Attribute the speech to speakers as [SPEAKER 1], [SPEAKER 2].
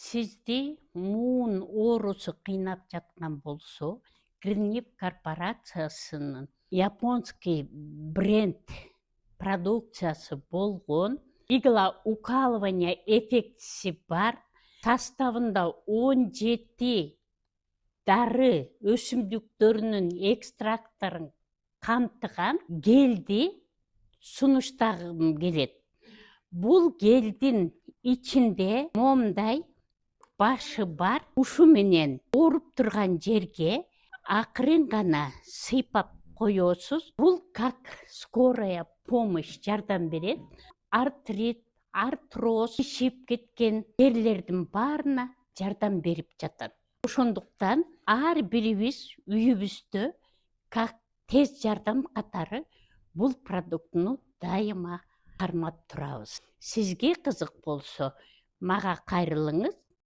[SPEAKER 1] Сизди муун оорусу кыйнап жаткан болсо, Гринлиф корпорациясынын японский бренд продукциясы болгон иглоукалывание эффектиси бар, составында 17 дары өсүмдүктөрүнүн экстракттарын камтыган гелди сунуштагым келет. Бул гелдин ичинде момундай башы бар, ушу менен ооруп турган жерге акырын гана сыйпап коесуз. Бул как скорая помощь жардам берет. Артрит, артроз, шишип кеткен жерлердин баарына жардам берип жатат. Ошондуктан ар бирибиз үйүбүздө как тез жардам катары бул продуктуну дайыма кармап турабыз. Сизге кызык болсо, мага кайрылыңыз.